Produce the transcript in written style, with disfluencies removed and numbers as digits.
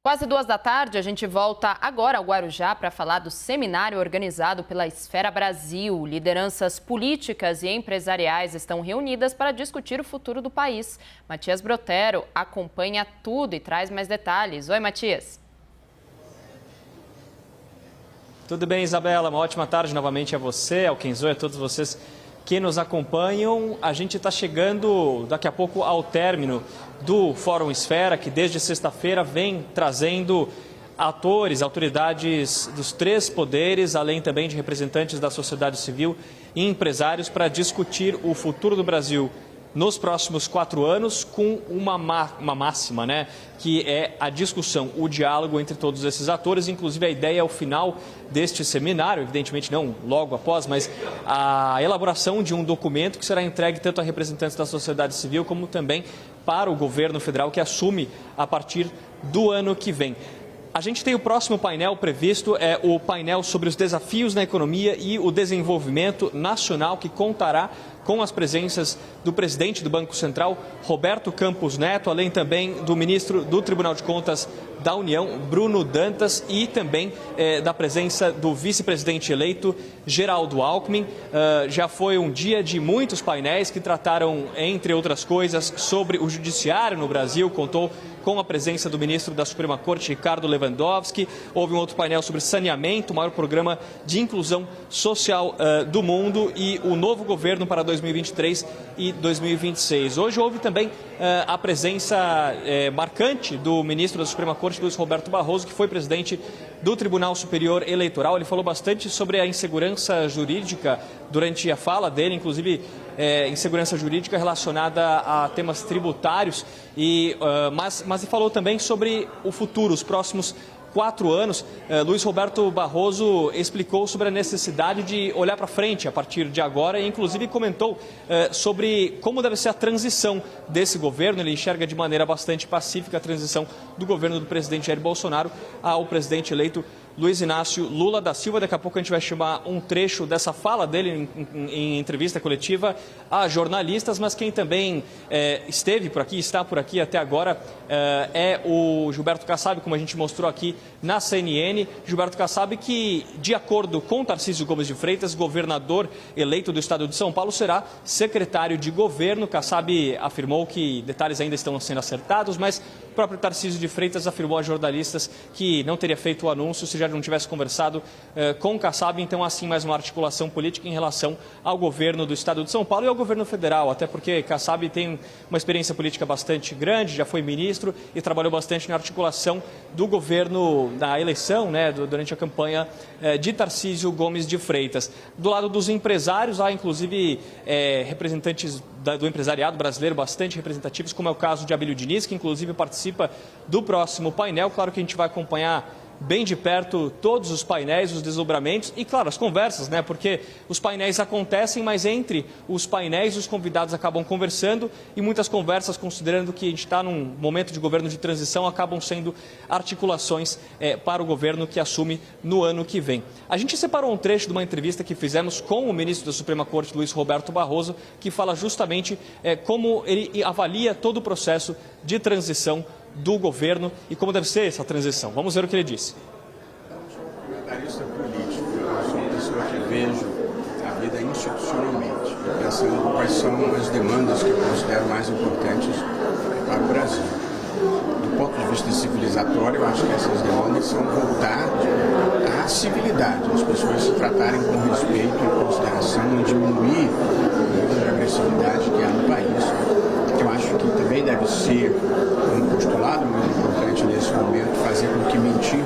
Quase 14h, a gente volta agora ao Guarujá para falar do seminário organizado pela Esfera Brasil. Lideranças políticas e empresariais estão reunidas para discutir o futuro do país. Matias Brotero acompanha tudo e traz mais detalhes. Oi, Matias. Tudo bem, Isabela? Uma ótima tarde novamente a você, ao Kenzo e a todos vocês que nos acompanham. A gente está chegando daqui a pouco ao término do Fórum Esfera, que desde sexta-feira vem trazendo atores, autoridades dos três poderes, além também de representantes da sociedade civil e empresários para discutir o futuro do Brasil nos próximos 4 anos, com uma máxima, que é a discussão, o diálogo entre todos esses atores. Inclusive, a ideia ao final deste seminário, evidentemente não logo após, mas a elaboração de um documento que será entregue tanto a representantes da sociedade civil como também para o governo federal, que assume a partir do ano que vem. A gente tem o próximo painel previsto, é o painel sobre os desafios na economia e o desenvolvimento nacional, que contará com as presenças do presidente do Banco Central, Roberto Campos Neto, além também do ministro do Tribunal de Contas da União, Bruno Dantas, e também da presença do vice-presidente eleito, Geraldo Alckmin. Já foi um dia de muitos painéis que trataram, entre outras coisas, sobre o judiciário no Brasil, contou com a presença do ministro da Suprema Corte, Ricardo Lewandowski. Houve um outro painel sobre saneamento, o maior programa de inclusão social do mundo, e o novo governo para 2023 e 2026. Hoje houve também a presença marcante do ministro da Suprema Corte, Luiz Roberto Barroso, que foi presidente do Tribunal Superior Eleitoral. Ele falou bastante sobre a insegurança jurídica durante a fala dele, inclusive insegurança jurídica relacionada a temas tributários, mas falou também sobre o futuro, os próximos 4 anos. Luiz Roberto Barroso explicou sobre a necessidade de olhar para frente a partir de agora e, inclusive, comentou sobre como deve ser a transição desse governo. Ele enxerga de maneira bastante pacífica a transição do governo do presidente Jair Bolsonaro ao presidente eleito Luiz Inácio Lula da Silva. Daqui a pouco a gente vai chamar um trecho dessa fala dele em entrevista coletiva a jornalistas, mas quem também esteve por aqui, está por aqui até agora, é o Gilberto Kassab, como a gente mostrou aqui na CNN. Gilberto Kassab, que, de acordo com Tarcísio Gomes de Freitas, governador eleito do estado de São Paulo, será secretário de governo. Kassab afirmou que detalhes ainda estão sendo acertados, mas o próprio Tarcísio de Freitas afirmou a jornalistas que não teria feito o anúncio se já não tivesse conversado com o Kassab. Então, assim, mais uma articulação política em relação ao governo do estado de São Paulo e ao governo federal, até porque Kassab tem uma experiência política bastante grande, já foi ministro e trabalhou bastante na articulação do governo, da eleição, durante a campanha de Tarcísio Gomes de Freitas. Do lado dos empresários, há inclusive representantes do empresariado brasileiro bastante representativos, como é o caso de Abílio Diniz, que inclusive participa do próximo painel. Claro que a gente vai acompanhar bem de perto todos os painéis, os desdobramentos e, claro, as conversas, porque os painéis acontecem, mas entre os painéis os convidados acabam conversando, e muitas conversas, considerando que a gente está num momento de governo de transição, acabam sendo articulações para o governo que assume no ano que vem. A gente separou um trecho de uma entrevista que fizemos com o ministro da Suprema Corte, Luiz Roberto Barroso, que fala justamente como ele avalia todo o processo de transição do governo e como deve ser essa transição. Vamos ver o que ele disse. Eu sou um comentarista político, eu sou uma pessoa que vejo a vida institucionalmente, pensando quais são as demandas que eu considero mais importantes para o Brasil. Do ponto de vista civilizatório, eu acho que essas demandas são voltar à civilidade, as pessoas se tratarem com respeito e consideração e diminuir o nível de agressividade que há no país. Eu acho que também deve ser um postulado muito importante nesse momento, fazer com que mentir